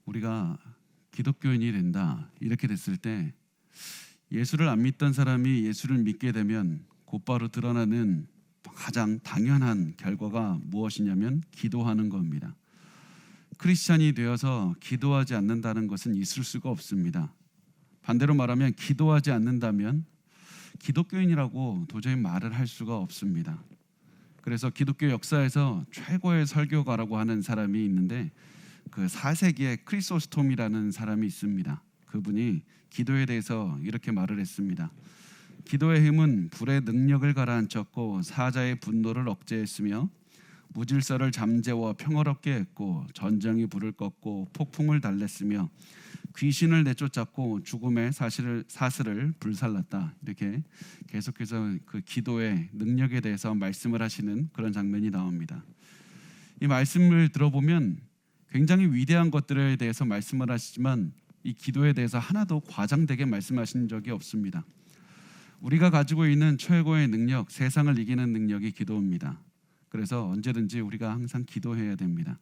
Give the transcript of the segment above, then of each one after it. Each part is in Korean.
우리가 기독교인이 된다 이렇게 됐을 때 예수를 안 믿던 사람이 예수를 믿게 되면 곧바로 드러나는 가장 당연한 결과가 무엇이냐면 기도하는 겁니다. 크리스찬이 되어서 기도하지 않는다는 것은 있을 수가 없습니다. 반대로 말하면 기도하지 않는다면 기독교인이라고 도저히 말을 할 수가 없습니다. 그래서 기독교 역사에서 최고의 설교가라고 하는 사람이 있는데 그 4세기에 크리소스톰이라는 사람이 있습니다. 그분이 기도에 대해서 이렇게 말을 했습니다. 기도의 힘은 불의 능력을 가라앉혔고 사자의 분노를 억제했으며 무질서를 잠재워 평화롭게 했고 전쟁이 불을 껐고 폭풍을 달랬으며 귀신을 내쫓았고 죽음의 사슬을 불살랐다. 이렇게 계속해서 그 기도의 능력에 대해서 말씀을 하시는 그런 장면이 나옵니다. 이 말씀을 들어보면 굉장히 위대한 것들에 대해서 말씀을 하시지만 이 기도에 대해서 하나도 과장되게 말씀하신 적이 없습니다. 우리가 가지고 있는 최고의 능력, 세상을 이기는 능력이 기도입니다. 그래서 언제든지 우리가 항상 기도해야 됩니다.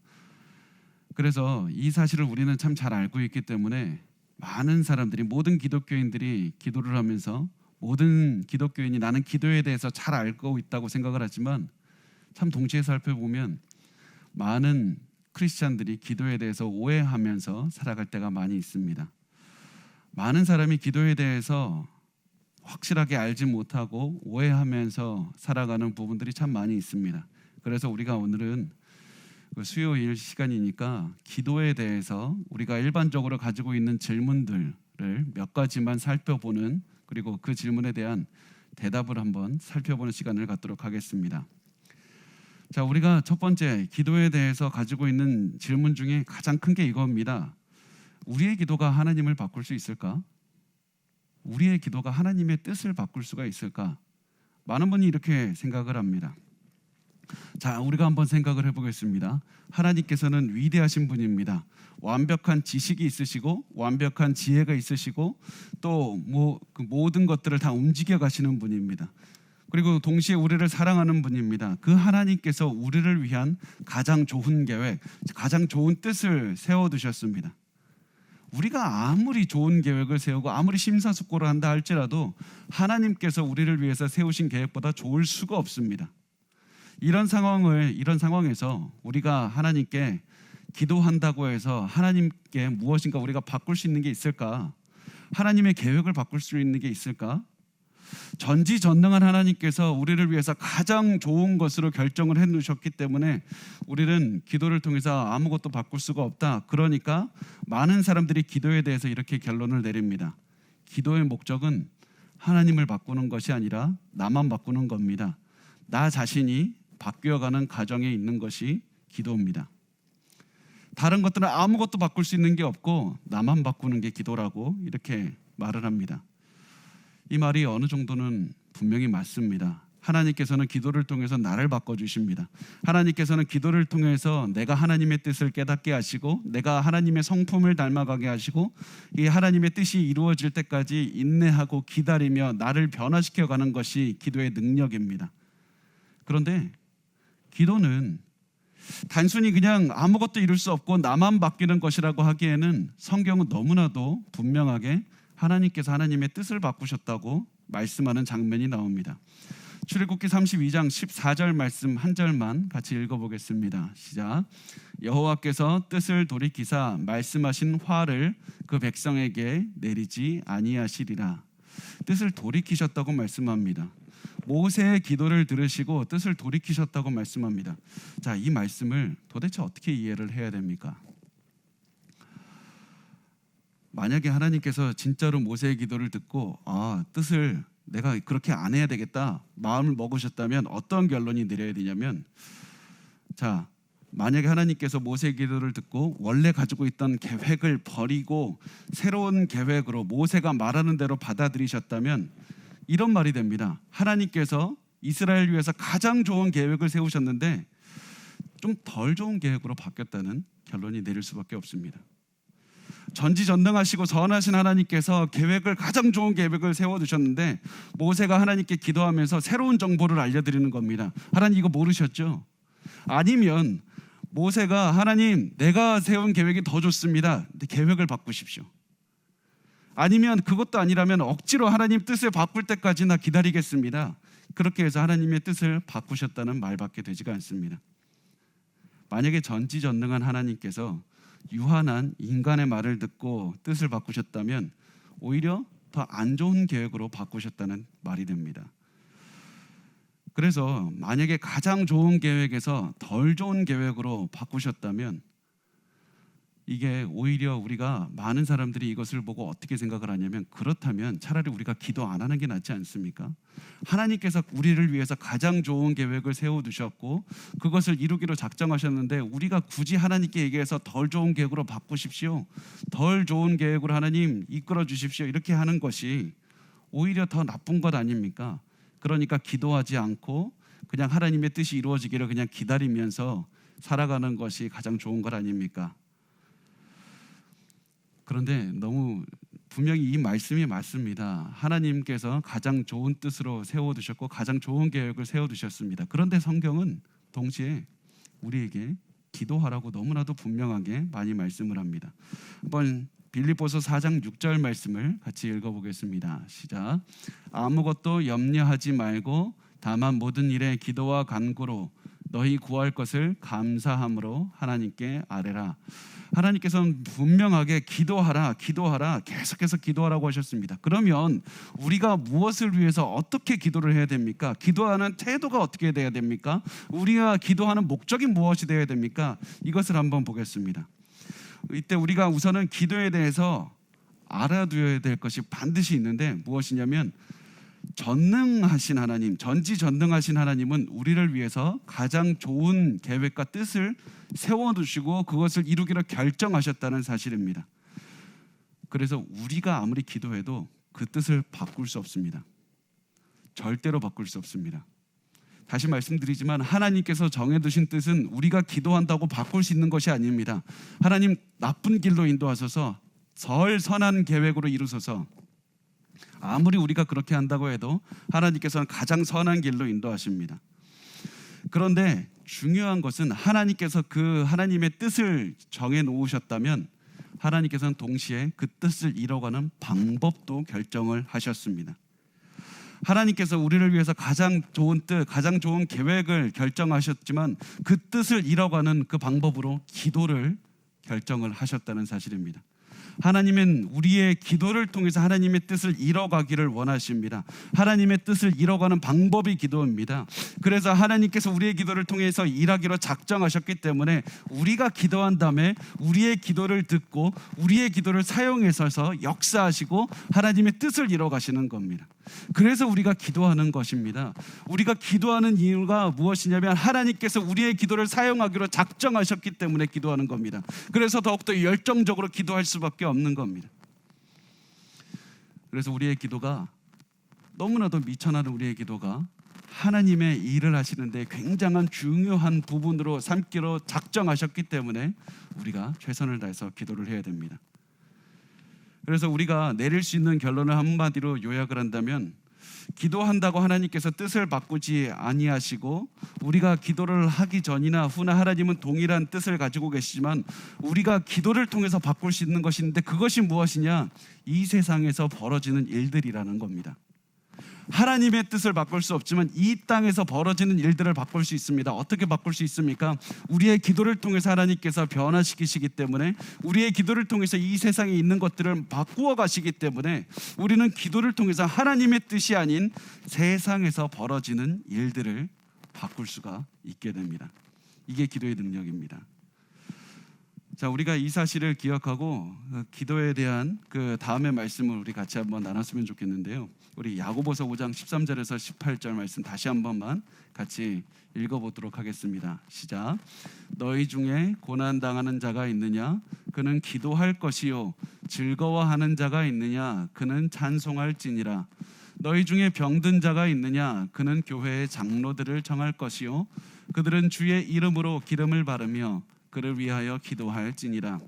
그래서 이 사실을 우리는 참 잘 알고 있기 때문에 많은 사람들이, 모든 기독교인들이 기도를 하면서 모든 기독교인이 나는 기도에 대해서 잘 알고 있다고 생각을 하지만 참 동시에 살펴보면 많은 크리스찬들이 기도에 대해서 오해하면서 살아갈 때가 많이 있습니다. 많은 사람이 기도에 대해서 확실하게 알지 못하고 오해하면서 살아가는 부분들이 참 많이 있습니다. 그래서 우리가 오늘은 수요일 시간이니까 기도에 대해서 우리가 일반적으로 가지고 있는 질문들을 몇 가지만 살펴보는, 그리고 그 질문에 대한 대답을 한번 살펴보는 시간을 갖도록 하겠습니다. 자, 우리가 첫 번째 기도에 대해서 가지고 있는 질문 중에 가장 큰 게 이겁니다. 우리의 기도가 하나님을 바꿀 수 있을까? 우리의 기도가 하나님의 뜻을 바꿀 수가 있을까? 많은 분이 이렇게 생각을 합니다. 자, 우리가 한번 생각을 해보겠습니다. 하나님께서는 위대하신 분입니다. 완벽한 지식이 있으시고 완벽한 지혜가 있으시고 또 그 모든 것들을 다 움직여 가시는 분입니다. 그리고 동시에 우리를 사랑하는 분입니다. 그 하나님께서 우리를 위한 가장 좋은 계획, 가장 좋은 뜻을 세워두셨습니다. 우리가 아무리 좋은 계획을 세우고 아무리 심사숙고를 한다 할지라도 하나님께서 우리를 위해서 세우신 계획보다 좋을 수가 없습니다. 이런 상황에서 우리가 하나님께 기도한다고 해서 하나님께 무엇인가 우리가 바꿀 수 있는 게 있을까? 하나님의 계획을 바꿀 수 있는 게 있을까? 전지전능한 하나님께서 우리를 위해서 가장 좋은 것으로 결정을 해놓으셨기 때문에 우리는 기도를 통해서 아무것도 바꿀 수가 없다. 그러니까 많은 사람들이 기도에 대해서 이렇게 결론을 내립니다. 기도의 목적은 하나님을 바꾸는 것이 아니라 나만 바꾸는 겁니다. 나 자신이 바뀌어가는 과정에 있는 것이 기도입니다. 다른 것들은 아무것도 바꿀 수 있는 게 없고 나만 바꾸는 게 기도라고 이렇게 말을 합니다. 이 말이 어느 정도는 분명히 맞습니다. 하나님께서는 기도를 통해서 나를 바꿔주십니다. 하나님께서는 기도를 통해서 내가 하나님의 뜻을 깨닫게 하시고 내가 하나님의 성품을 닮아가게 하시고 이 하나님의 뜻이 이루어질 때까지 인내하고 기다리며 나를 변화시켜가는 것이 기도의 능력입니다. 그런데 기도는 단순히 그냥 아무것도 이룰 수 없고 나만 바뀌는 것이라고 하기에는 성경은 너무나도 분명하게 하나님께서 하나님의 뜻을 바꾸셨다고 말씀하는 장면이 나옵니다. 출애굽기 32장 14절 말씀 한 절만 같이 읽어보겠습니다. 시작. 여호와께서 뜻을 돌이키사 말씀하신 화를 그 백성에게 내리지 아니하시리라. 뜻을 돌이키셨다고 말씀합니다. 모세의 기도를 들으시고 뜻을 돌이키셨다고 말씀합니다. 자, 이 말씀을 도대체 어떻게 이해를 해야 됩니까? 만약에 하나님께서 진짜로 모세의 기도를 듣고 뜻을 내가 그렇게 안 해야 되겠다 마음을 먹으셨다면 어떤 결론이 내려야 되냐면, 자, 만약에 하나님께서 모세의 기도를 듣고 원래 가지고 있던 계획을 버리고 새로운 계획으로 모세가 말하는 대로 받아들이셨다면 이런 말이 됩니다. 하나님께서 이스라엘 위해서 가장 좋은 계획을 세우셨는데 좀 덜 좋은 계획으로 바뀌었다는 결론이 내릴 수밖에 없습니다. 전지전능하시고 선하신 하나님께서 가장 좋은 계획을 세워두셨는데 모세가 하나님께 기도하면서 새로운 정보를 알려드리는 겁니다. 하나님 이거 모르셨죠? 아니면 모세가 하나님, 내가 세운 계획이 더 좋습니다. 근데 계획을 바꾸십시오. 아니면 그것도 아니라면 억지로 하나님 뜻을 바꿀 때까지나 기다리겠습니다. 그렇게 해서 하나님의 뜻을 바꾸셨다는 말밖에 되지가 않습니다. 만약에 전지전능한 하나님께서 유한한 인간의 말을 듣고 뜻을 바꾸셨다면 오히려 더 안 좋은 계획으로 바꾸셨다는 말이 됩니다. 그래서 만약에 가장 좋은 계획에서 덜 좋은 계획으로 바꾸셨다면 이게 오히려 우리가 많은 사람들이 이것을 보고 어떻게 생각을 하냐면, 그렇다면 차라리 우리가 기도 안 하는 게 낫지 않습니까? 하나님께서 우리를 위해서 가장 좋은 계획을 세워두셨고 그것을 이루기로 작정하셨는데 우리가 굳이 하나님께 얘기해서 덜 좋은 계획으로 바꾸십시오, 덜 좋은 계획으로 하나님 이끌어 주십시오, 이렇게 하는 것이 오히려 더 나쁜 것 아닙니까? 그러니까 기도하지 않고 그냥 하나님의 뜻이 이루어지기를 그냥 기다리면서 살아가는 것이 가장 좋은 것 아닙니까? 그런데 너무 분명히 이 말씀이 맞습니다. 하나님께서 가장 좋은 뜻으로 세워두셨고 가장 좋은 계획을 세워두셨습니다. 그런데 성경은 동시에 우리에게 기도하라고 너무나도 분명하게 많이 말씀을 합니다. 한번 빌립보서 4장 6절 말씀을 같이 읽어보겠습니다. 시작. 아무것도 염려하지 말고 다만 모든 일에 기도와 간구로 너희 구할 것을 감사함으로 하나님께 아뢰라. 하나님께서는 분명하게 기도하라, 기도하라, 계속해서 기도하라고 하셨습니다. 그러면 우리가 무엇을 위해서 어떻게 기도를 해야 됩니까? 기도하는 태도가 어떻게 돼야 됩니까? 우리가 기도하는 목적이 무엇이 되어야 됩니까? 이것을 한번 보겠습니다. 이때 우리가 우선은 기도에 대해서 알아두어야 될 것이 반드시 있는데 무엇이냐면, 전능하신 하나님, 전지전능하신 하나님은 우리를 위해서 가장 좋은 계획과 뜻을 세워두시고 그것을 이루기로 결정하셨다는 사실입니다. 그래서 우리가 아무리 기도해도 그 뜻을 바꿀 수 없습니다. 절대로 바꿀 수 없습니다. 다시 말씀드리지만 하나님께서 정해두신 뜻은 우리가 기도한다고 바꿀 수 있는 것이 아닙니다. 하나님 나쁜 길로 인도하셔서 덜 선한 계획으로 이루소서, 아무리 우리가 그렇게 한다고 해도 하나님께서는 가장 선한 길로 인도하십니다. 그런데 중요한 것은 하나님께서 그 하나님의 뜻을 정해 놓으셨다면 하나님께서는 동시에 그 뜻을 이뤄가는 방법도 결정을 하셨습니다. 하나님께서 우리를 위해서 가장 좋은 뜻, 가장 좋은 계획을 결정하셨지만 그 뜻을 이뤄가는 그 방법으로 기도를 결정을 하셨다는 사실입니다. 하나님은 우리의 기도를 통해서 하나님의 뜻을 이뤄가기를 원하십니다. 하나님의 뜻을 이뤄가는 방법이 기도입니다. 그래서 하나님께서 우리의 기도를 통해서 일하기로 작정하셨기 때문에 우리가 기도한 다음에 우리의 기도를 듣고 우리의 기도를 사용해서 역사하시고 하나님의 뜻을 이뤄가시는 겁니다. 그래서 우리가 기도하는 것입니다. 우리가 기도하는 이유가 무엇이냐면 하나님께서 우리의 기도를 사용하기로 작정하셨기 때문에 기도하는 겁니다. 그래서 더욱더 열정적으로 기도할 수밖에 없는 겁니다. 그래서 우리의 기도가, 너무나도 미천한 우리의 기도가 하나님의 일을 하시는데 굉장한 중요한 부분으로 삼기로 작정하셨기 때문에 우리가 최선을 다해서 기도를 해야 됩니다. 그래서 우리가 내릴 수 있는 결론을 한마디로 요약을 한다면, 기도한다고 하나님께서 뜻을 바꾸지 아니하시고 우리가 기도를 하기 전이나 후나 하나님은 동일한 뜻을 가지고 계시지만 우리가 기도를 통해서 바꿀 수 있는 것이 있는데, 그것이 무엇이냐? 이 세상에서 벌어지는 일들이라는 겁니다. 하나님의 뜻을 바꿀 수 없지만 이 땅에서 벌어지는 일들을 바꿀 수 있습니다. 어떻게 바꿀 수 있습니까? 우리의 기도를 통해서 하나님께서 변화시키시기 때문에, 우리의 기도를 통해서 이 세상에 있는 것들을 바꾸어 가시기 때문에 우리는 기도를 통해서 하나님의 뜻이 아닌 세상에서 벌어지는 일들을 바꿀 수가 있게 됩니다. 이게 기도의 능력입니다. 자, 우리가 이 사실을 기억하고 기도에 대한 그 다음의 말씀을 우리 같이 한번 나눴으면 좋겠는데요. 우리 야고보서 5장 13절에서 18절 말씀 다시 한 번만 같이 읽어보도록 하겠습니다. 시작. 너희 중에 고난당하는 자가 있느냐? 그는 기도할 것이요. 즐거워하는 자가 있느냐? 그는 찬송할지니라. 너희 중에 병든 자가 있느냐? 그는 교회의 장로들을 청할 것이요. 그들은 주의 이름으로 기름을 바르며 그를 위하여 기도할지니라.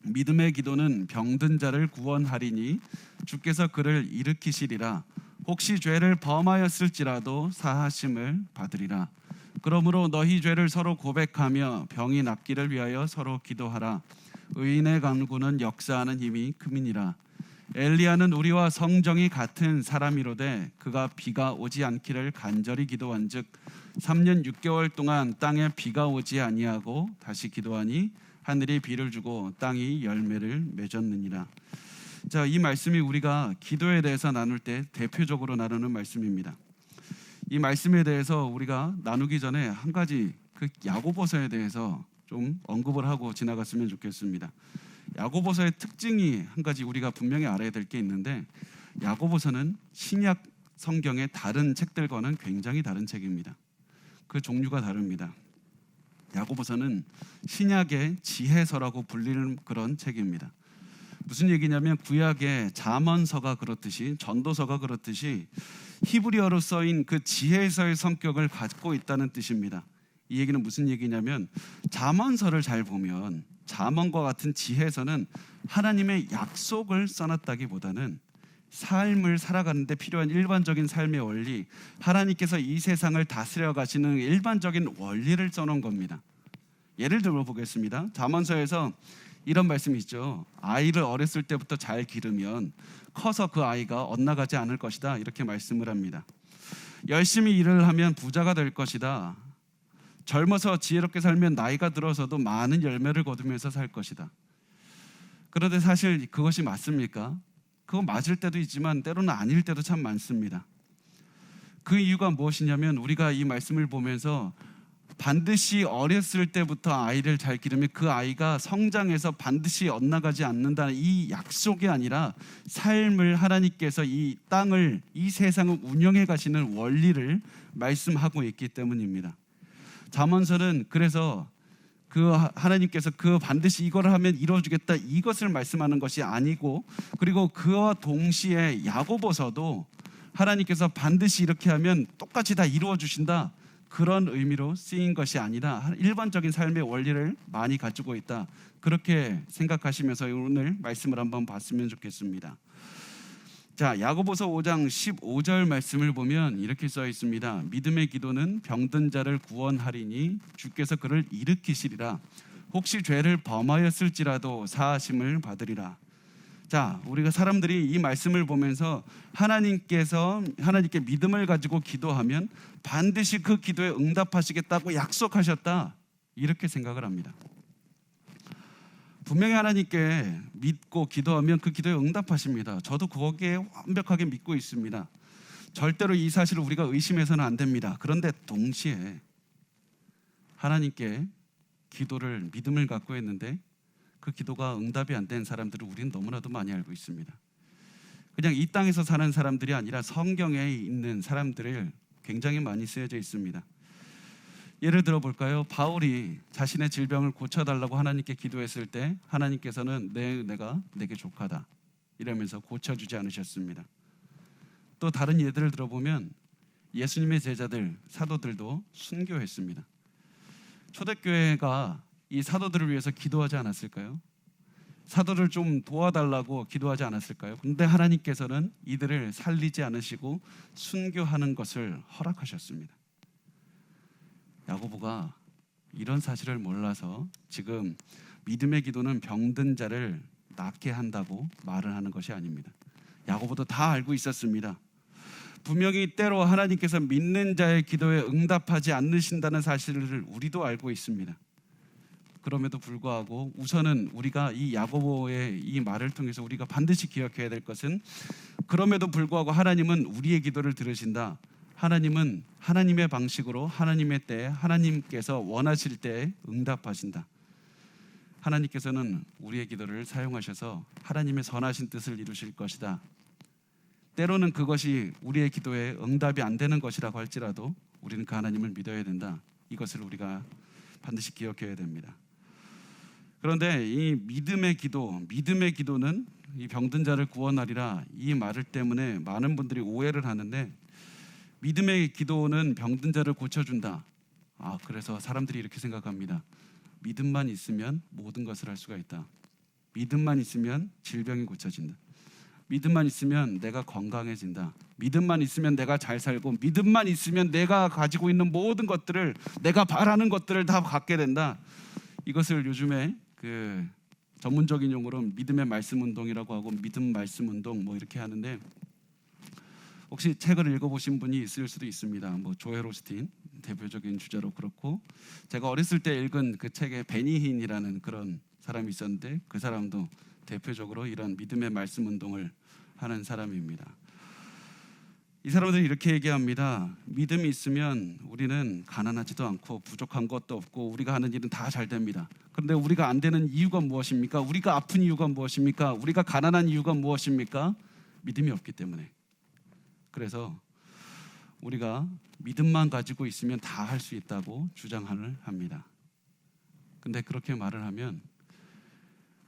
믿음의 기도는 병든 자를 구원하리니 주께서 그를 일으키시리라. 혹시 죄를 범하였을지라도 사하심을 받으리라. 그러므로 너희 죄를 서로 고백하며 병이 낫기를 위하여 서로 기도하라. 의인의 간구는 역사하는 힘이 큼이니라. 엘리야는 우리와 성정이 같은 사람이로되 그가 비가 오지 않기를 간절히 기도한즉 3년 6개월 동안 땅에 비가 오지 아니하고 다시 기도하니 하늘이 비를 주고 땅이 열매를 맺었느니라. 자, 이 말씀이 우리가 기도에 대해서 나눌 때 대표적으로 나누는 말씀입니다. 이 말씀에 대해서 우리가 나누기 전에 한 가지 그 야고보서에 대해서 좀 언급을 하고 지나갔으면 좋겠습니다. 야고보서의 특징이 한 가지 우리가 분명히 알아야 될 게 있는데, 야고보서는 신약 성경의 다른 책들과는 굉장히 다른 책입니다. 그 종류가 다릅니다. 야고보서는 신약의 지혜서라고 불리는 그런 책입니다. 무슨 얘기냐면 구약의 잠언서가 그렇듯이, 전도서가 그렇듯이 히브리어로 써인 그 지혜서의 성격을 갖고 있다는 뜻입니다. 이 얘기는 무슨 얘기냐면, 잠언서를 잘 보면 잠언과 같은 지혜서는 하나님의 약속을 써놨다기보다는 삶을 살아가는데 필요한 일반적인 삶의 원리, 하나님께서 이 세상을 다스려 가시는 일반적인 원리를 써놓은 겁니다. 예를 들어 보겠습니다. 잠언서에서 이런 말씀이 있죠. 아이를 어렸을 때부터 잘 기르면 커서 그 아이가 엇나가지 않을 것이다, 이렇게 말씀을 합니다. 열심히 일을 하면 부자가 될 것이다. 젊어서 지혜롭게 살면 나이가 들어서도 많은 열매를 거두면서 살 것이다. 그런데 사실 그것이 맞습니까? 그거 맞을 때도 있지만 때로는 아닐 때도 참 많습니다. 그 이유가 무엇이냐면, 우리가 이 말씀을 보면서 반드시 어렸을 때부터 아이를 잘 기르면 그 아이가 성장해서 반드시 엇나가지 않는다는 이 약속이 아니라, 삶을 하나님께서 이 땅을, 이 세상을 운영해 가시는 원리를 말씀하고 있기 때문입니다. 잠언서는 그래서 그 하나님께서 그 반드시 이걸 하면 이루어주겠다, 이것을 말씀하는 것이 아니고, 그리고 그와 동시에 야고보서도 하나님께서 반드시 이렇게 하면 똑같이 다 이루어 주신다, 그런 의미로 쓰인 것이 아니라 일반적인 삶의 원리를 많이 가지고 있다, 그렇게 생각하시면서 오늘 말씀을 한번 봤으면 좋겠습니다. 자, 야고보서 5장 15절 말씀을 보면 이렇게 써 있습니다. 믿음의 기도는 병든 자를 구원하리니 주께서 그를 일으키시리라. 혹시 죄를 범하였을지라도 사하심을 받으리라. 자, 우리가 사람들이 이 말씀을 보면서 하나님께 믿음을 가지고 기도하면 반드시 그 기도에 응답하시겠다고 약속하셨다, 이렇게 생각을 합니다. 분명히 하나님께 믿고 기도하면 그 기도에 응답하십니다. 저도 거기에 완벽하게 믿고 있습니다. 절대로 이 사실을 우리가 의심해서는 안 됩니다. 그런데 동시에 하나님께 기도를, 믿음을 갖고 했는데 그 기도가 응답이 안 된 사람들을 우리는 너무나도 많이 알고 있습니다. 그냥 이 땅에서 사는 사람들이 아니라 성경에 있는 사람들을 굉장히 많이 쓰여져 있습니다. 예를 들어 볼까요? 바울이 자신의 질병을 고쳐달라고 하나님께 기도했을 때 하나님께서는 내 은혜가 내게 족하다, 이러면서 고쳐주지 않으셨습니다. 또 다른 예들을 들어보면 예수님의 제자들, 사도들도 순교했습니다. 초대교회가 이 사도들을 위해서 기도하지 않았을까요? 사도를 좀 도와달라고 기도하지 않았을까요? 그런데 하나님께서는 이들을 살리지 않으시고 순교하는 것을 허락하셨습니다. 야고보가 이런 사실을 몰라서 지금 믿음의 기도는 병든 자를 낫게 한다고 말을 하는 것이 아닙니다. 야고보도 다 알고 있었습니다. 분명히 때로 하나님께서 믿는 자의 기도에 응답하지 않으신다는 사실을 우리도 알고 있습니다. 그럼에도 불구하고 우선은 우리가 이 야고보의 이 말을 통해서 우리가 반드시 기억해야 될 것은, 그럼에도 불구하고 하나님은 우리의 기도를 들으신다. 하나님은 하나님의 방식으로, 하나님의 때에, 하나님께서 원하실 때에 응답하신다. 하나님께서는 우리의 기도를 사용하셔서 하나님의 선하신 뜻을 이루실 것이다. 때로는 그것이 우리의 기도에 응답이 안 되는 것이라고 할지라도 우리는 그 하나님을 믿어야 된다. 이것을 우리가 반드시 기억해야 됩니다. 그런데 이 믿음의 기도는 이 병든 자를 구원하리라, 이 말을 때문에 많은 분들이 오해를 하는데, 믿음의 기도는 병든 자를 고쳐준다. 그래서 사람들이 이렇게 생각합니다. 믿음만 있으면 모든 것을 할 수가 있다. 믿음만 있으면 질병이 고쳐진다. 믿음만 있으면 내가 건강해진다. 믿음만 있으면 내가 잘 살고, 믿음만 있으면 내가 가지고 있는 모든 것들을, 내가 바라는 것들을 다 갖게 된다. 이것을 요즘에 그 전문적인 용어로 믿음의 말씀 운동이라고 하고, 믿음 말씀 운동 뭐 이렇게 하는데, 혹시 책을 읽어보신 분이 있을 수도 있습니다. 뭐 조엘 오스틴 대표적인 주자로 그렇고, 제가 어렸을 때 읽은 그 책에 베니힌이라는 그런 사람이 있었는데, 그 사람도 대표적으로 이런 믿음의 말씀 운동을 하는 사람입니다. 이 사람들이 이렇게 얘기합니다. 믿음이 있으면 우리는 가난하지도 않고 부족한 것도 없고 우리가 하는 일은 다 잘 됩니다. 그런데 우리가 안 되는 이유가 무엇입니까? 우리가 아픈 이유가 무엇입니까? 우리가 가난한 이유가 무엇입니까? 믿음이 없기 때문에. 그래서 우리가 믿음만 가지고 있으면 다 할 수 있다고 주장을 합니다. 근데 그렇게 말을 하면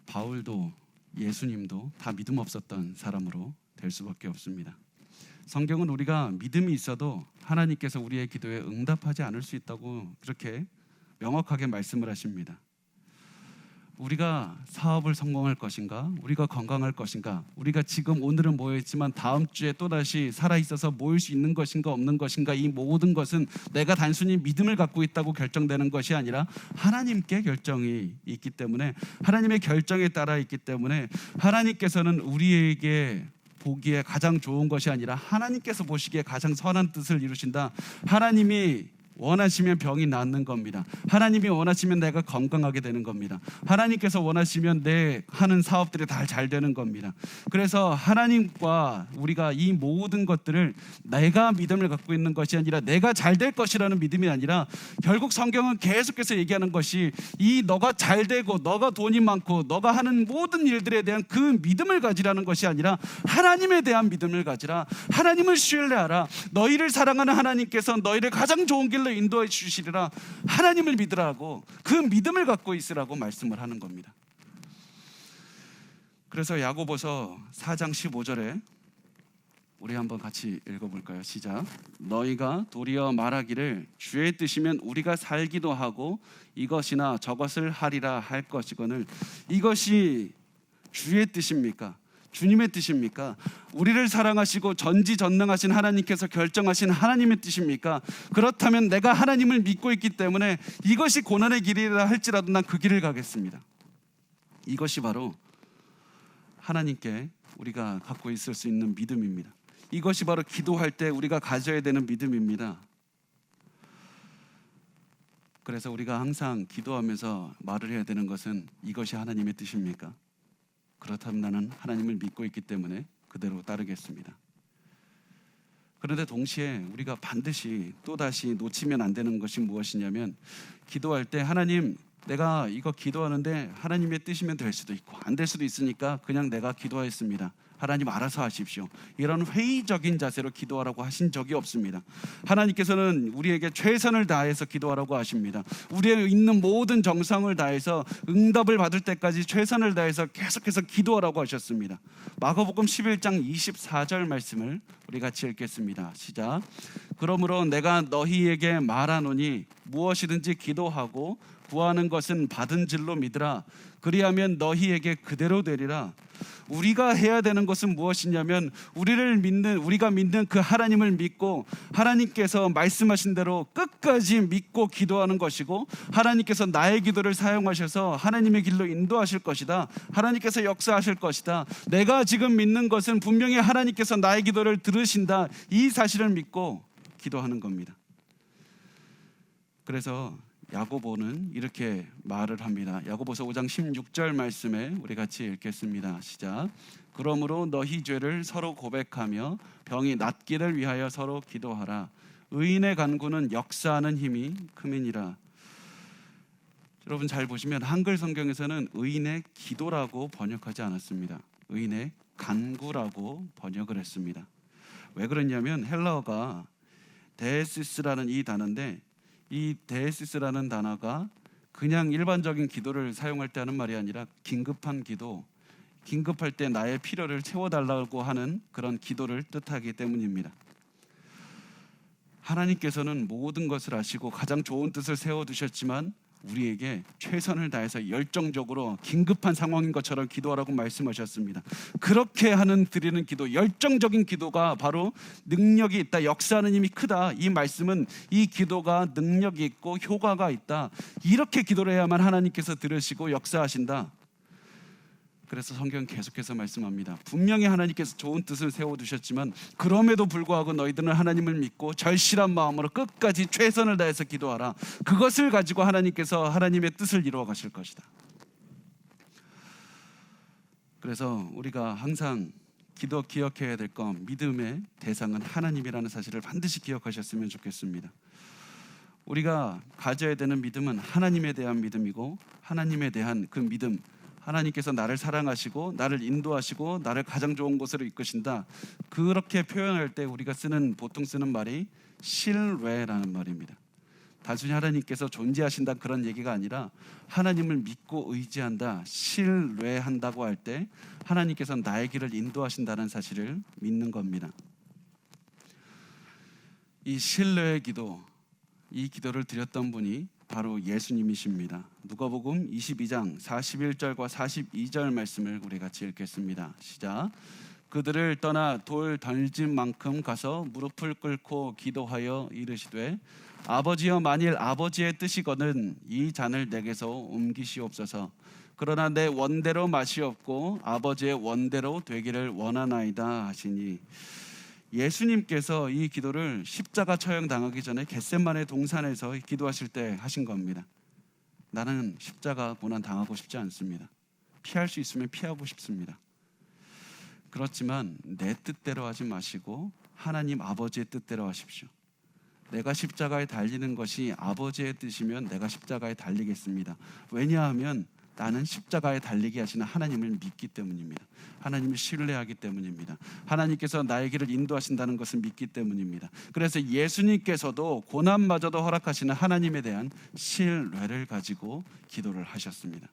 바울도 예수님도 다 믿음 없었던 사람으로 될 수밖에 없습니다. 성경은 우리가 믿음이 있어도 하나님께서 우리의 기도에 응답하지 않을 수 있다고 그렇게 명확하게 말씀을 하십니다. 우리가 사업을 성공할 것인가? 우리가 건강할 것인가? 우리가 지금 오늘은 모여있지만 다음 주에 또다시 살아있어서 모일 수 있는 것인가 없는 것인가? 이 모든 것은 내가 단순히 믿음을 갖고 있다고 결정되는 것이 아니라 하나님께 결정이 있기 때문에, 하나님의 결정에 따라 있기 때문에, 하나님께서는 우리에게 보기에 가장 좋은 것이 아니라 하나님께서 보시기에 가장 선한 뜻을 이루신다. 하나님이 원하시면 병이 낫는 겁니다. 하나님이 원하시면 내가 건강하게 되는 겁니다. 하나님께서 원하시면 내 하는 사업들이 다 잘 되는 겁니다. 그래서 하나님과 우리가 이 모든 것들을 내가 믿음을 갖고 있는 것이 아니라 내가 잘 될 것이라는 믿음이 아니라, 결국 성경은 계속해서 얘기하는 것이 이 너가 잘 되고 너가 돈이 많고 너가 하는 모든 일들에 대한 그 믿음을 가지라는 것이 아니라 하나님에 대한 믿음을 가지라. 하나님을 신뢰하라. 너희를 사랑하는 하나님께서 너희를 가장 좋은 길로 인도해 주시리라. 하나님을 믿으라고, 그 믿음을 갖고 있으라고 말씀을 하는 겁니다. 그래서 야고보서 4장 15절에 우리 한번 같이 읽어볼까요? 시작. 너희가 도리어 말하기를 주의 뜻이면 우리가 살기도 하고 이것이나 저것을 하리라 할 것이거늘. 이것이 주의 뜻입니까? 주님의 뜻입니까? 우리를 사랑하시고 전지전능하신 하나님께서 결정하신 하나님의 뜻입니까? 그렇다면 내가 하나님을 믿고 있기 때문에 이것이 고난의 길이라 할지라도 난 그 길을 가겠습니다. 이것이 바로 하나님께 우리가 갖고 있을 수 있는 믿음입니다. 이것이 바로 기도할 때 우리가 가져야 되는 믿음입니다. 그래서 우리가 항상 기도하면서 말을 해야 되는 것은 이것이 하나님의 뜻입니까? 그렇다면 나는 하나님을 믿고 있기 때문에 그대로 따르겠습니다. 그런데 동시에 우리가 반드시 또다시 놓치면 안 되는 것이 무엇이냐면, 기도할 때 하나님, 내가 이거 기도하는데 하나님의 뜻이면 될 수도 있고 안 될 수도 있으니까 그냥 내가 기도하였습니다. 하나님 알아서 하십시오. 이런 회의적인 자세로 기도하라고 하신 적이 없습니다. 하나님께서는 우리에게 최선을 다해서 기도하라고 하십니다. 우리의 있는 모든 정성을 다해서 응답을 받을 때까지 최선을 다해서 계속해서 기도하라고 하셨습니다. 마가복음 11장 24절 말씀을 우리 같이 읽겠습니다. 시작. 그러므로 내가 너희에게 말하노니 무엇이든지 기도하고 구하는 것은 받은 줄로 믿으라. 그리하면 너희에게 그대로 되리라. 우리가 해야 되는 것은 무엇이냐면, 우리가 믿는 그 하나님을 믿고 하나님께서 말씀하신 대로 끝까지 믿고 기도하는 것이고, 하나님께서 나의 기도를 사용하셔서 하나님의 길로 인도하실 것이다. 하나님께서 역사하실 것이다. 내가 지금 믿는 것은 분명히 하나님께서 나의 기도를 들으신다. 이 사실을 믿고 기도하는 겁니다. 그래서 야고보는 이렇게 말을 합니다. 야고보서 5장 16절 말씀에 우리 같이 읽겠습니다. 시작. 그러므로 너희 죄를 서로 고백하며 병이 낫기를 위하여 서로 기도하라. 의인의 간구는 역사하는 힘이 큼이니라. 여러분 잘 보시면 한글 성경에서는 의인의 기도라고 번역하지 않았습니다. 의인의 간구라고 번역을 했습니다. 왜 그랬냐면 헬라어가 데시스라는 이 단어인데, 이 데시스라는 단어가 그냥 일반적인 기도를 사용할 때 하는 말이 아니라 긴급한 기도, 긴급할 때 나의 필요를 채워달라고 하는 그런 기도를 뜻하기 때문입니다. 하나님께서는 모든 것을 아시고 가장 좋은 뜻을 세워두셨지만 우리에게 최선을 다해서 열정적으로 긴급한 상황인 것처럼 기도하라고 말씀하셨습니다. 그렇게 드리는 기도, 열정적인 기도가 바로 능력이 있다, 역사하는 힘이 크다. 이 말씀은 이 기도가 능력이 있고 효과가 있다. 이렇게 기도를 해야만 하나님께서 들으시고 역사하신다. 그래서 성경 계속해서 말씀합니다. 분명히 하나님께서 좋은 뜻을 세워두셨지만 그럼에도 불구하고 너희들은 하나님을 믿고 절실한 마음으로 끝까지 최선을 다해서 기도하라. 그것을 가지고 하나님께서 하나님의 뜻을 이루어 가실 것이다. 그래서 우리가 항상 기억해야 될 건 믿음의 대상은 하나님이라는 사실을 반드시 기억하셨으면 좋겠습니다. 우리가 가져야 되는 믿음은 하나님에 대한 믿음이고, 하나님에 대한 그 믿음, 하나님께서 나를 사랑하시고 나를 인도하시고 나를 가장 좋은 곳으로 이끄신다. 그렇게 표현할 때 우리가 보통 쓰는 말이 신뢰라는 말입니다. 단순히 하나님께서 존재하신다 그런 얘기가 아니라 하나님을 믿고 의지한다, 신뢰한다고 할 때 하나님께서 나의 길을 인도하신다는 사실을 믿는 겁니다. 이 신뢰의 기도, 이 기도를 드렸던 분이 바로 예수님이십니다. 누가복음 22장 41절과 42절 말씀을 우리 같이 읽겠습니다. 시작. 그들을 떠나 돌 던진 만큼 가서 무릎을 꿇고 기도하여 이르시되 아버지여, 만일 아버지의 뜻이거든 이 잔을 내게서 옮기시옵소서. 그러나 내 원대로 마시옵고 아버지의 원대로 되기를 원하나이다 하시니, 예수님께서 이 기도를 십자가 처형 당하기 전에 겟세마네 동산에서 기도하실 때 하신 겁니다. 나는 십자가 고난 당하고 싶지 않습니다. 피할 수 있으면 피하고 싶습니다. 그렇지만 내 뜻대로 하지 마시고 하나님 아버지의 뜻대로 하십시오. 내가 십자가에 달리는 것이 아버지의 뜻이면 내가 십자가에 달리겠습니다. 왜냐하면 나는 십자가에 달리게 하시는 하나님을 믿기 때문입니다. 하나님을 신뢰하기 때문입니다. 하나님께서 나의 길을 인도하신다는 것을 믿기 때문입니다. 그래서 예수님께서도 고난마저도 허락하시는 하나님에 대한 신뢰를 가지고 기도를 하셨습니다.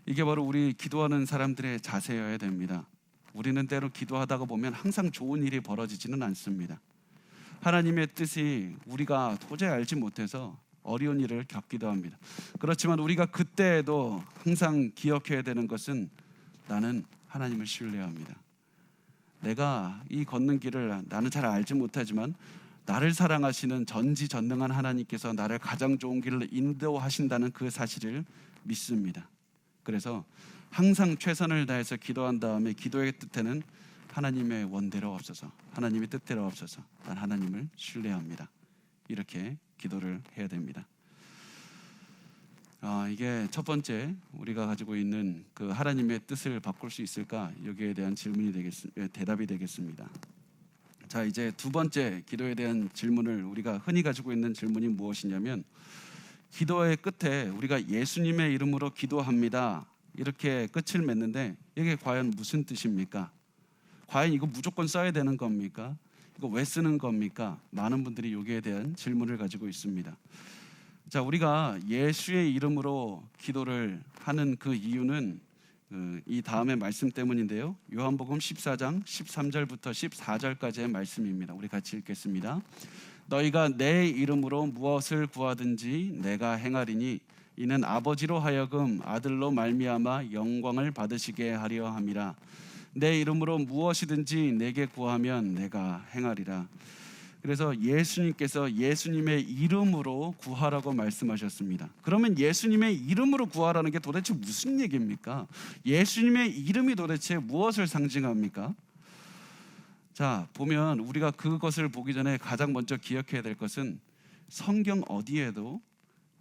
이게 바로 우리 기도하는 사람들의 자세여야 됩니다. 우리는 때로 기도하다가 보면 항상 좋은 일이 벌어지지는 않습니다. 하나님의 뜻이 우리가 도저히 알지 못해서 어려운 일을 겪기도 합니다. 그렇지만 우리가 그때에도 항상 기억해야 되는 것은 나는 하나님을 신뢰합니다. 내가 이 걷는 길을 나는 잘 알지 못하지만 나를 사랑하시는 전지전능한 하나님께서 나를 가장 좋은 길을 인도하신다는 그 사실을 믿습니다. 그래서 항상 최선을 다해서 기도한 다음에 기도의 뜻에는 하나님의 원대로 없어서, 하나님의 뜻대로 없어서 난 하나님을 신뢰합니다. 이렇게 기도를 해야 됩니다. 이게 첫 번째 우리가 가지고 있는 그 하나님의 뜻을 바꿀 수 있을까? 여기에 대한 대답이 되겠습니다. 자, 이제 두 번째 기도에 대한 질문을, 우리가 흔히 가지고 있는 질문이 무엇이냐면, 기도의 끝에 우리가 예수님의 이름으로 기도합니다 이렇게 끝을 맺는데 이게 과연 무슨 뜻입니까? 과연 이거 무조건 써야 되는 겁니까? 이거 왜 쓰는 겁니까? 많은 분들이 여기에 대한 질문을 가지고 있습니다. 자, 우리가 예수의 이름으로 기도를 하는 그 이유는 이 다음의 말씀 때문인데요. 요한복음 14장 13절부터 14절까지의 말씀입니다. 우리 같이 읽겠습니다. 너희가 내 이름으로 무엇을 구하든지 내가 행하리니 이는 아버지로 하여금 아들로 말미암아 영광을 받으시게 하려 함이라. 내 이름으로 무엇이든지 내게 구하면 내가 행하리라. 그래서 예수님께서 예수님의 이름으로 구하라고 말씀하셨습니다. 그러면 예수님의 이름으로 구하라는 게 도대체 무슨 얘기입니까? 예수님의 이름이 도대체 무엇을 상징합니까? 자, 보면 우리가 그것을 보기 전에 가장 먼저 기억해야 될 것은 성경 어디에도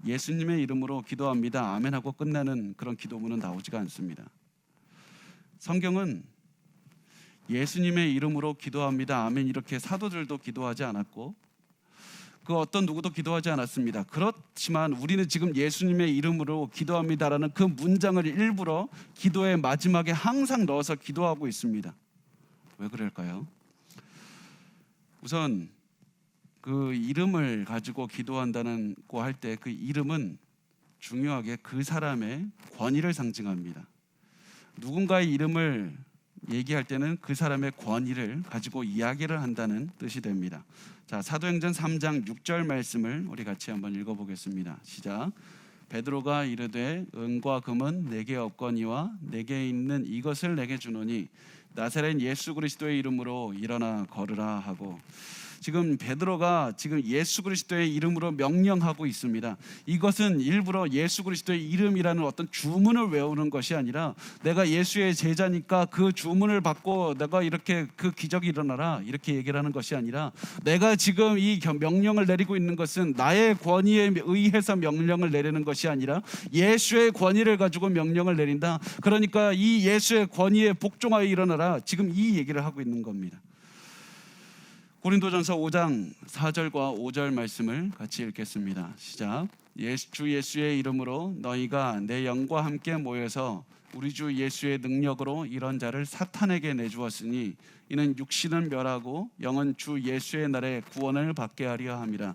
예수님의 이름으로 기도합니다 아멘 하고 끝나는 그런 기도문은 나오지가 않습니다. 성경은 예수님의 이름으로 기도합니다 아멘 이렇게 사도들도 기도하지 않았고 그 어떤 누구도 기도하지 않았습니다. 그렇지만 우리는 지금 예수님의 이름으로 기도합니다라는 그 문장을 일부러 기도의 마지막에 항상 넣어서 기도하고 있습니다. 왜 그럴까요? 우선 그 이름을 가지고 기도한다고 할 때 그 이름은 중요하게 그 사람의 권위를 상징합니다. 누군가의 이름을 얘기할 때는 그 사람의 권위를 가지고 이야기를 한다는 뜻이 됩니다. 자, 사도행전 3장 6절 말씀을 우리 같이 한번 읽어보겠습니다. 시작. 베드로가 이르되 은과 금은 내게 없거니와 내게 있는 이것을 내게 주노니 나사렛 예수 그리스도의 이름으로 일어나 걸으라 하고, 지금 베드로가 지금 예수 그리스도의 이름으로 명령하고 있습니다. 이것은 일부러 예수 그리스도의 이름이라는 어떤 주문을 외우는 것이 아니라, 내가 예수의 제자니까 그 주문을 받고 내가 이렇게 그 기적이 일어나라 이렇게 얘기를 하는 것이 아니라, 내가 지금 이 명령을 내리고 있는 것은 나의 권위에 의해서 명령을 내리는 것이 아니라 예수의 권위를 가지고 명령을 내린다. 그러니까 이 예수의 권위에 복종하여 일어나라, 지금 이 얘기를 하고 있는 겁니다. 고린도전서 5장 4절과 5절 말씀을 같이 읽겠습니다. 시작. 주 예수의 이름으로 너희가 내 영과 함께 모여서 우리 주 예수의 능력으로 이런 자를 사탄에게 내주었으니 이는 육신은 멸하고 영은 주 예수의 날에 구원을 받게 하려 함이라.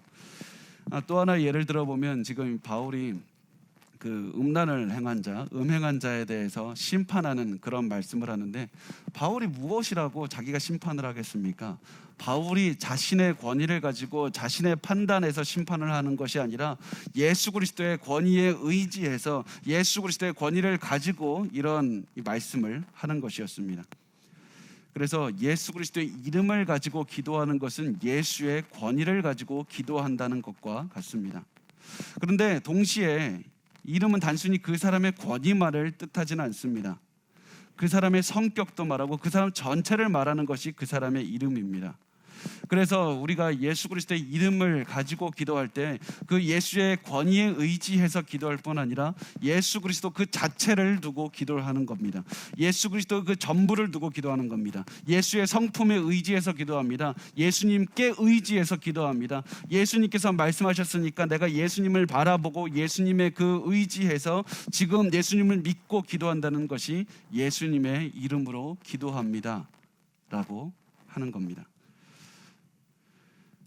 또 하나 예를 들어보면, 지금 바울이 그 음란을 행한 자, 음행한 자에 대해서 심판하는 그런 말씀을 하는데, 바울이 무엇이라고 자기가 심판을 하겠습니까? 바울이 자신의 권위를 가지고 자신의 판단에서 심판을 하는 것이 아니라 예수 그리스도의 권위에 의지해서 예수 그리스도의 권위를 가지고 이런 말씀을 하는 것이었습니다. 그래서 예수 그리스도의 이름을 가지고 기도하는 것은 예수의 권위를 가지고 기도한다는 것과 같습니다. 그런데 동시에 이름은 단순히 그 사람의 권위만을 뜻하지는 않습니다. 그 사람의 성격도 말하고 그 사람 전체를 말하는 것이 그 사람의 이름입니다. 그래서 우리가 예수 그리스도의 이름을 가지고 기도할 때 그 예수의 권위에 의지해서 기도할 뿐 아니라 예수 그리스도 그 자체를 두고 기도를 하는 겁니다. 예수 그리스도 그 전부를 두고 기도하는 겁니다. 예수의 성품에 의지해서 기도합니다. 예수님께 의지해서 기도합니다. 예수님께서 말씀하셨으니까 내가 예수님을 바라보고 예수님의 그 의지해서 지금 예수님을 믿고 기도한다는 것이 예수님의 이름으로 기도합니다 라고 하는 겁니다.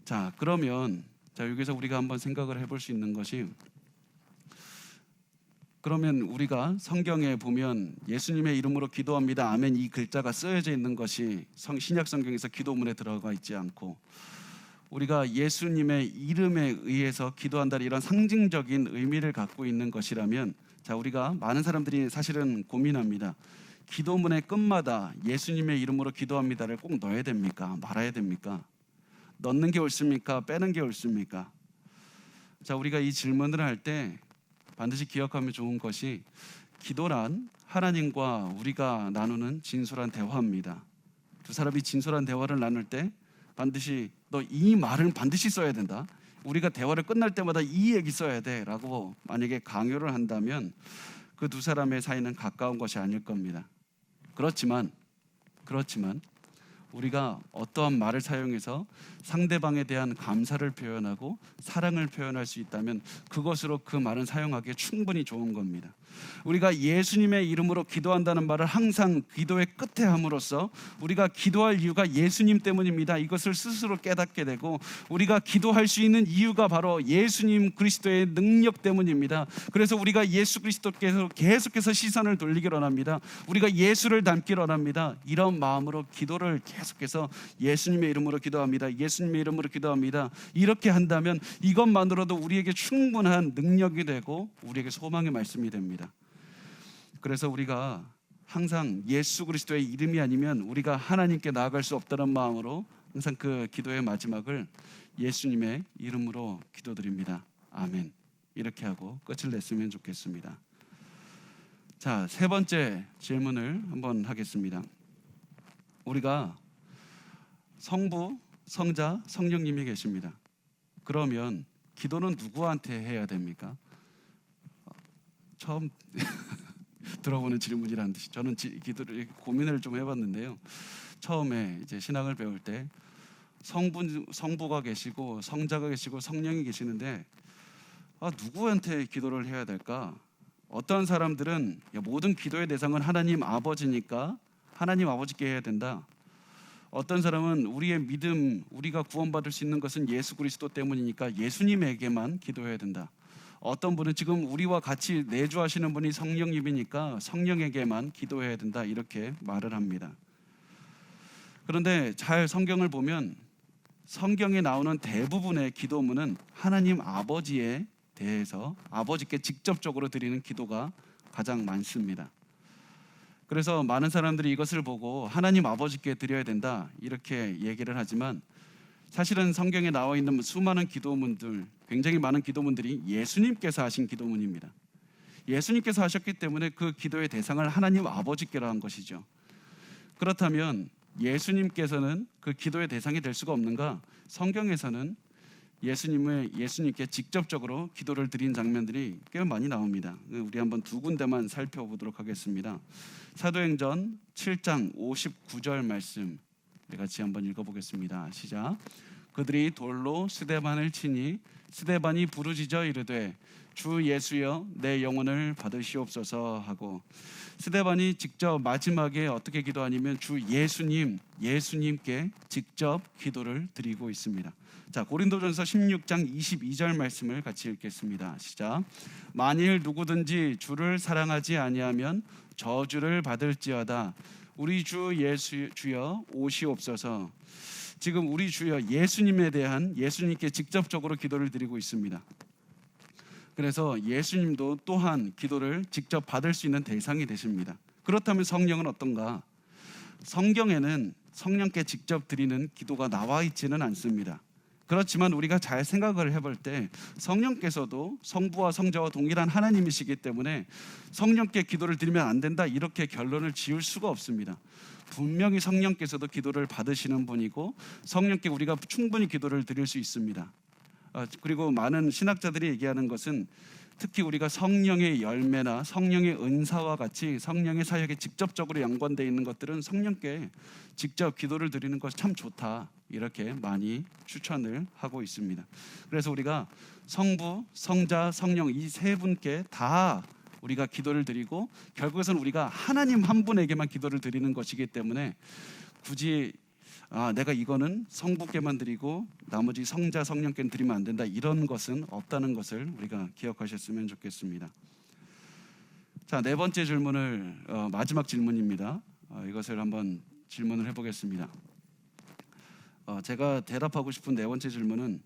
자, 그러면 여기서 우리가 한번 생각을 해볼 수 있는 것이, 그러면 우리가 성경에 보면 예수님의 이름으로 기도합니다 아멘 이 글자가 쓰여져 있는 것이 신약 성경에서 기도문에 들어가 있지 않고, 우리가 예수님의 이름에 의해서 기도한다는 이런 상징적인 의미를 갖고 있는 것이라면, 자, 우리가 많은 사람들이 사실은 고민합니다. 기도문의 끝마다 예수님의 이름으로 기도합니다를 꼭 넣어야 됩니까? 말아야 됩니까? 넣는 게 옳습니까? 빼는 게 옳습니까? 자, 우리가 이 질문을 할 때 반드시 기억하면 좋은 것이, 기도란 하나님과 우리가 나누는 진솔한 대화입니다. 두 사람이 진솔한 대화를 나눌 때 반드시 너 이 말은 반드시 써야 된다, 우리가 대화를 끝날 때마다 이 얘기 써야 돼 라고 만약에 강요를 한다면 그 두 사람의 사이는 가까운 것이 아닐 겁니다. 그렇지만 우리가 어떠한 말을 사용해서 상대방에 대한 감사를 표현하고 사랑을 표현할 수 있다면 그것으로 그 말은 사용하기에 충분히 좋은 겁니다. 우리가 예수님의 이름으로 기도한다는 말을 항상 기도의 끝에 함으로써 우리가 기도할 이유가 예수님 때문입니다. 이것을 스스로 깨닫게 되고, 우리가 기도할 수 있는 이유가 바로 예수님 그리스도의 능력 때문입니다. 그래서 우리가 예수 그리스도께서 계속해서 시선을 돌리기를 원합니다. 우리가 예수를 닮기를 원합니다. 이런 마음으로 기도를 계속해서 예수님의 이름으로 기도합니다, 예수님의 이름으로 기도합니다, 이렇게 한다면 이것만으로도 우리에게 충분한 능력이 되고 우리에게 소망의 말씀이 됩니다. 그래서 우리가 항상 예수 그리스도의 이름이 아니면 우리가 하나님께 나아갈 수 없다는 마음으로 항상 그 기도의 마지막을 예수님의 이름으로 기도드립니다, 아멘, 이렇게 하고 끝을 냈으면 좋겠습니다. 자, 세 번째 질문을 한번 하겠습니다. 우리가 성부, 성자, 성령님이 계십니다. 그러면 기도는 누구한테 해야 됩니까? 처음 들어보는 질문이라는 듯이 저는 기도를 고민을 좀 해봤는데요. 처음에 이제 신학을 배울 때 성부가 계시고 성자가 계시고 성령이 계시는데, 누구한테 기도를 해야 될까? 어떤 사람들은 모든 기도의 대상은 하나님 아버지니까 하나님 아버지께 해야 된다. 어떤 사람은 우리의 믿음, 우리가 구원받을 수 있는 것은 예수 그리스도 때문이니까 예수님에게만 기도해야 된다. 어떤 분은 지금 우리와 같이 내주하시는 분이 성령님이니까 성령에게만 기도해야 된다, 이렇게 말을 합니다. 그런데 잘 성경을 보면 성경에 나오는 대부분의 기도문은 하나님 아버지에 대해서 아버지께 직접적으로 드리는 기도가 가장 많습니다. 그래서 많은 사람들이 이것을 보고 하나님 아버지께 드려야 된다 이렇게 얘기를 하지만, 사실은 성경에 나와 있는 수많은 기도문들, 굉장히 많은 기도문들이 예수님께서 하신 기도문입니다. 예수님께서 하셨기 때문에 그 기도의 대상을 하나님 아버지께로 한 것이죠. 그렇다면 예수님께서는 그 기도의 대상이 될 수가 없는가? 성경에서는 예수님께 직접적으로 기도를 드린 장면들이 꽤 많이 나옵니다. 우리 한번 두 군데만 살펴보도록 하겠습니다. 사도행전 7장 59절 말씀 같이 한번 읽어보겠습니다. 시작. 그들이 돌로 스데반을 치니 스데반이 부르짖어 이르되 주 예수여 내 영혼을 받으시옵소서 하고, 스데반이 직접 마지막에 어떻게 기도하냐면 주 예수님께 직접 기도를 드리고 있습니다. 자, 고린도전서 16장 22절 말씀을 같이 읽겠습니다. 시작. 만일 누구든지 주를 사랑하지 아니하면 저주를 받을지어다. 우리 주 예수 주여 오시옵소서. 지금 우리 주여 예수님에 대한, 예수님께 직접적으로 기도를 드리고 있습니다. 그래서 예수님도 또한 기도를 직접 받을 수 있는 대상이 되십니다. 그렇다면 성령은 어떤가? 성경에는 성령께 직접 드리는 기도가 나와 있지는 않습니다. 그렇지만 우리가 잘 생각을 해볼 때 성령께서도 성부와 성자와 동일한 하나님이시기 때문에 성령께 기도를 드리면 안 된다 이렇게 결론을 지을 수가 없습니다. 분명히 성령께서도 기도를 받으시는 분이고 성령께 우리가 충분히 기도를 드릴 수 있습니다. 그리고 많은 신학자들이 얘기하는 것은 특히 우리가 성령의 열매나 성령의 은사와 같이 성령의 사역에 직접적으로 연관되어 있는 것들은 성령께 직접 기도를 드리는 것이 참 좋다 이렇게 많이 추천을 하고 있습니다. 그래서 우리가 성부, 성자, 성령 이 세 분께 다 우리가 기도를 드리고 결국에는 우리가 하나님 한 분에게만 기도를 드리는 것이기 때문에 굳이 내가 이거는 성부께만 드리고 나머지 성자, 성령께는 드리면 안 된다 이런 것은 없다는 것을 우리가 기억하셨으면 좋겠습니다. 자, 네 번째 질문을 마지막 질문입니다. 이것을 한번 질문을 해보겠습니다. 제가 대답하고 싶은 네 번째 질문은,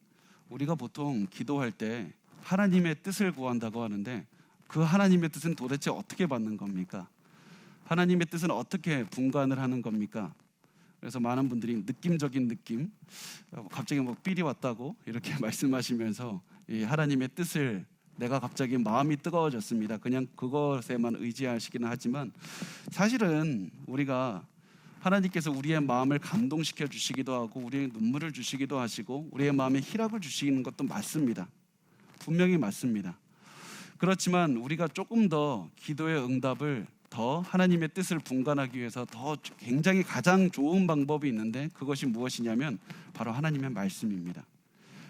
우리가 보통 기도할 때 하나님의 뜻을 구한다고 하는데 그 하나님의 뜻은 도대체 어떻게 받는 겁니까? 하나님의 뜻은 어떻게 분간을 하는 겁니까? 그래서 많은 분들이 느낌적인 느낌, 갑자기 뭐 삘이 왔다고 이렇게 말씀하시면서 이 하나님의 뜻을, 내가 갑자기 마음이 뜨거워졌습니다, 그냥 그것에만 의지하시기는 하지만, 사실은 우리가 하나님께서 우리의 마음을 감동시켜 주시기도 하고 우리의 눈물을 주시기도 하시고 우리의 마음에 희락을 주시는 것도 맞습니다. 분명히 맞습니다. 그렇지만 우리가 조금 더 기도의 응답을 더 하나님의 뜻을 분간하기 위해서 더 굉장히 가장 좋은 방법이 있는데, 그것이 무엇이냐면 바로 하나님의 말씀입니다.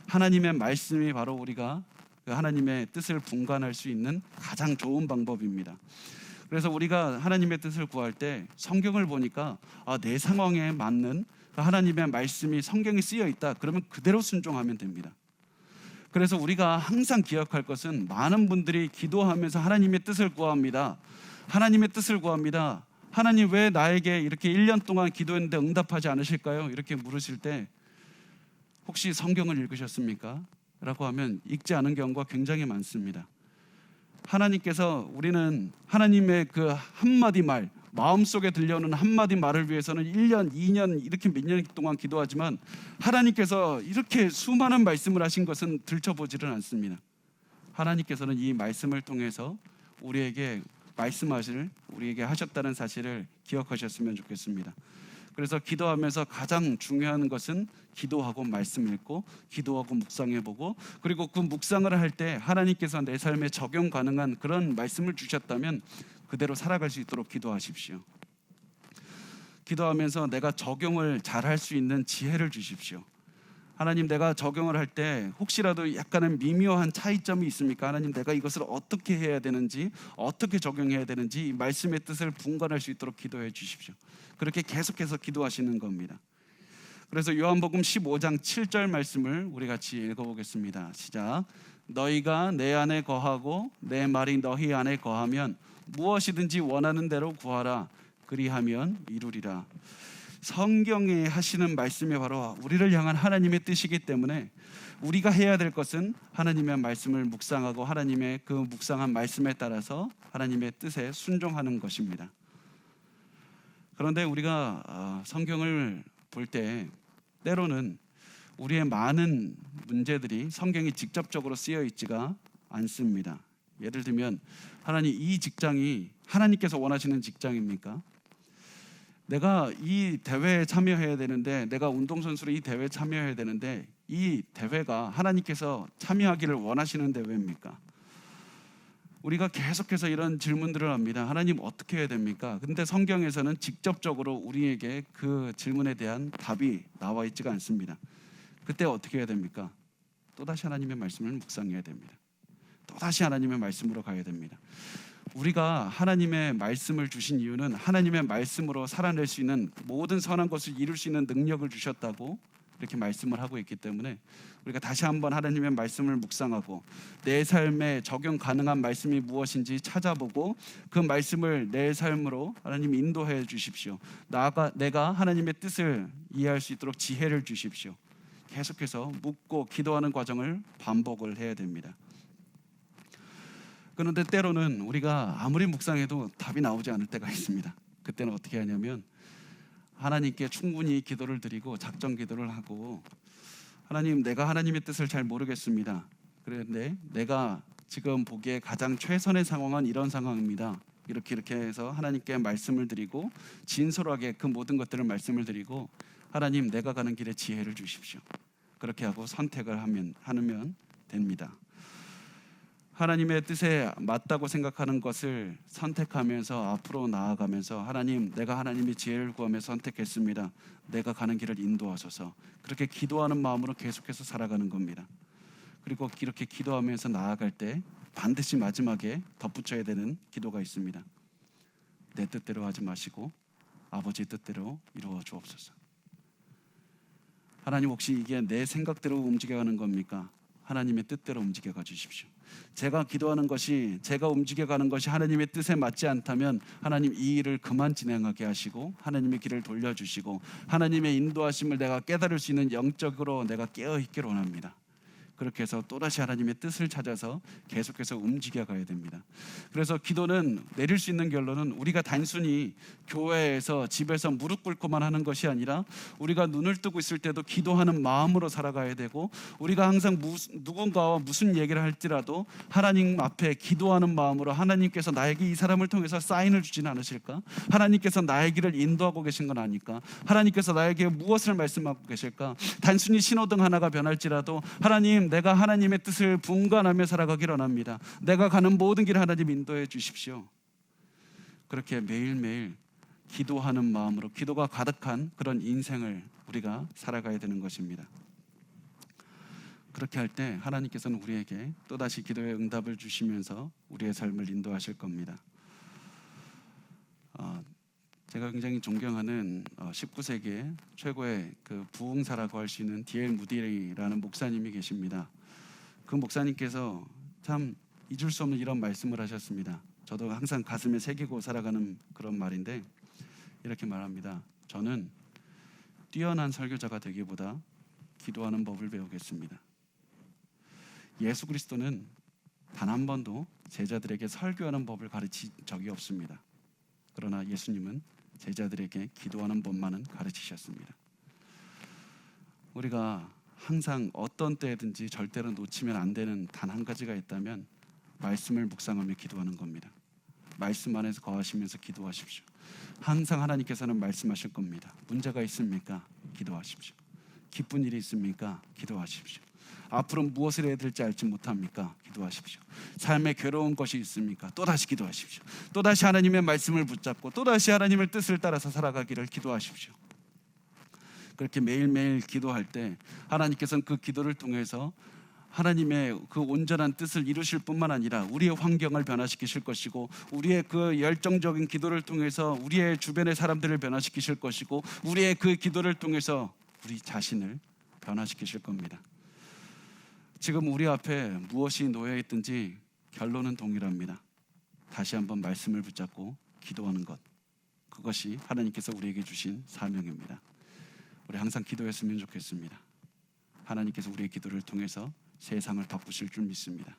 하나님의 말씀이 바로 우리가 그 하나님의 뜻을 분간할 수 있는 가장 좋은 방법입니다. 그래서 우리가 하나님의 뜻을 구할 때 성경을 보니까 내 상황에 맞는 하나님의 말씀이 성경에 쓰여 있다, 그러면 그대로 순종하면 됩니다. 그래서 우리가 항상 기억할 것은, 많은 분들이 기도하면서 하나님의 뜻을 구합니다. 하나님의 뜻을 구합니다. 하나님 왜 나에게 이렇게 1년 동안 기도했는데 응답하지 않으실까요? 이렇게 물으실 때 혹시 성경을 읽으셨습니까? 라고 하면 읽지 않은 경우가 굉장히 많습니다. 하나님께서, 우리는 하나님의 그 한마디 말, 마음속에 들려오는 한마디 말을 위해서는 1년, 2년 이렇게 몇 년 동안 기도하지만 하나님께서 이렇게 수많은 말씀을 하신 것은 들춰보지는 않습니다. 하나님께서는 이 말씀을 통해서 우리에게 말씀하실, 우리에게 하셨다는 사실을 기억하셨으면 좋겠습니다. 그래서 기도하면서 가장 중요한 것은 기도하고 말씀 읽고 기도하고 묵상해보고, 그리고 그 묵상을 할 때 하나님께서 내 삶에 적용 가능한 그런 말씀을 주셨다면 그대로 살아갈 수 있도록 기도하십시오. 기도하면서 내가 적용을 잘할 수 있는 지혜를 주십시오. 하나님, 내가 적용을 할 때 혹시라도 약간의 미묘한 차이점이 있습니까? 하나님, 내가 이것을 어떻게 해야 되는지, 어떻게 적용해야 되는지 이 말씀의 뜻을 분간할 수 있도록 기도해 주십시오. 그렇게 계속해서 기도하시는 겁니다. 그래서 요한복음 15장 7절 말씀을 우리 같이 읽어보겠습니다. 시작. 너희가 내 안에 거하고 내 말이 너희 안에 거하면 무엇이든지 원하는 대로 구하라, 그리하면 이루리라. 성경에 하시는 말씀이 바로 우리를 향한 하나님의 뜻이기 때문에 우리가 해야 될 것은 하나님의 말씀을 묵상하고 하나님의 그 묵상한 말씀에 따라서 하나님의 뜻에 순종하는 것입니다. 그런데 우리가 성경을 볼 때 때로는 우리의 많은 문제들이 성경이 직접적으로 쓰여 있지가 않습니다. 예를 들면 하나님, 이 직장이 하나님께서 원하시는 직장입니까? 내가 이 대회에 참여해야 되는데, 내가 운동선수로 이 대회에 참여해야 되는데 이 대회가 하나님께서 참여하기를 원하시는 대회입니까? 우리가 계속해서 이런 질문들을 합니다. 하나님, 어떻게 해야 됩니까? 근데 성경에서는 직접적으로 우리에게 그 질문에 대한 답이 나와 있지가 않습니다. 그때 어떻게 해야 됩니까? 또다시 하나님의 말씀을 묵상해야 됩니다. 또다시 하나님의 말씀으로 가야 됩니다. 우리가 하나님의 말씀을 주신 이유는 하나님의 말씀으로 살아낼 수 있는 모든 선한 것을 이룰 수 있는 능력을 주셨다고 이렇게 말씀을 하고 있기 때문에 우리가 다시 한번 하나님의 말씀을 묵상하고 내 삶에 적용 가능한 말씀이 무엇인지 찾아보고 그 말씀을 내 삶으로 하나님 인도해 주십시오. 나아가 내가 하나님의 뜻을 이해할 수 있도록 지혜를 주십시오. 계속해서 묻고 기도하는 과정을 반복을 해야 됩니다. 그런데 때로는 우리가 아무리 묵상해도 답이 나오지 않을 때가 있습니다. 그때는 어떻게 하냐면 하나님께 충분히 기도를 드리고 작정 기도를 하고, 하나님, 내가 하나님의 뜻을 잘 모르겠습니다. 그런데 내가 지금 보기에 가장 최선의 상황은 이런 상황입니다. 이렇게 해서 하나님께 말씀을 드리고 진솔하게 그 모든 것들을 말씀을 드리고, 하나님, 내가 가는 길에 지혜를 주십시오. 그렇게 하고 선택을 하면 됩니다. 하나님의 뜻에 맞다고 생각하는 것을 선택하면서 앞으로 나아가면서, 하나님, 내가 하나님의 지혜를 구하며 선택했습니다. 내가 가는 길을 인도하소서. 그렇게 기도하는 마음으로 계속해서 살아가는 겁니다. 그리고 이렇게 기도하면서 나아갈 때 반드시 마지막에 덧붙여야 되는 기도가 있습니다. 내 뜻대로 하지 마시고 아버지 뜻대로 이루어 주옵소서. 하나님, 혹시 이게 내 생각대로 움직여가는 겁니까? 하나님의 뜻대로 움직여가 주십시오. 제가 기도하는 것이, 제가 움직여가는 것이 하나님의 뜻에 맞지 않다면 하나님, 이 일을 그만 진행하게 하시고 하나님의 길을 돌려주시고 하나님의 인도하심을 내가 깨달을 수 있는 영적으로 내가 깨어있기를 원합니다. 그렇게 해서 또다시 하나님의 뜻을 찾아서 계속해서 움직여가야 됩니다. 그래서 기도는 내릴 수 있는 결론은 우리가 단순히 교회에서 집에서 무릎 꿇고만 하는 것이 아니라 우리가 눈을 뜨고 있을 때도 기도하는 마음으로 살아가야 되고, 우리가 항상 누군가와 무슨 얘기를 할지라도 하나님 앞에 기도하는 마음으로, 하나님께서 나에게 이 사람을 통해서 사인을 주지는 않으실까? 하나님께서 나의 길을 인도하고 계신 건 아닐까? 하나님께서 나에게 무엇을 말씀하고 계실까? 단순히 신호등 하나가 변할지라도 하나님, 내가 하나님의 뜻을 분간하며 살아가기를 원합니다. 내가 가는 모든 길 하나님 인도해 주십시오. 그렇게 매일매일 기도하는 마음으로, 기도가 가득한 그런 인생을 우리가 살아가야 되는 것입니다. 그렇게 할 때 하나님께서는 우리에게 또다시 기도의 응답을 주시면서 우리의 삶을 인도하실 겁니다. 제가 굉장히 존경하는 19세기의 최고의 그 부흥사라고 할 수 있는 D.L. 무디라는 목사님이 계십니다. 그 목사님께서 참 잊을 수 없는 이런 말씀을 하셨습니다. 저도 항상 가슴에 새기고 살아가는 그런 말인데, 이렇게 말합니다. 저는 뛰어난 설교자가 되기보다 기도하는 법을 배우겠습니다. 예수 그리스도는 단 한 번도 제자들에게 설교하는 법을 가르친 적이 없습니다. 그러나 예수님은 제자들에게 기도하는 법만은 가르치셨습니다. 우리가 항상 어떤 때든지 절대로 놓치면 안 되는 단 한 가지가 있다면 말씀을 묵상하며 기도하는 겁니다. 말씀 안에서 거하시면서 기도하십시오. 항상 하나님께서는 말씀하실 겁니다. 문제가 있습니까? 기도하십시오. 기쁜 일이 있습니까? 기도하십시오. 앞으로 무엇을 해야 될지 알지 못합니까? 기도하십시오. 삶에 괴로운 것이 있습니까? 또다시 기도하십시오. 또다시 하나님의 말씀을 붙잡고 또다시 하나님의 뜻을 따라서 살아가기를 기도하십시오. 그렇게 매일매일 기도할 때 하나님께서는 그 기도를 통해서 하나님의 그 온전한 뜻을 이루실 뿐만 아니라 우리의 환경을 변화시키실 것이고, 우리의 그 열정적인 기도를 통해서 우리의 주변의 사람들을 변화시키실 것이고, 우리의 그 기도를 통해서 우리 자신을 변화시키실 겁니다. 지금 우리 앞에 무엇이 놓여 있든지 결론은 동일합니다. 다시 한번 말씀을 붙잡고 기도하는 것. 그것이 하나님께서 우리에게 주신 사명입니다. 우리 항상 기도했으면 좋겠습니다. 하나님께서 우리의 기도를 통해서 세상을 바꾸실 줄 믿습니다.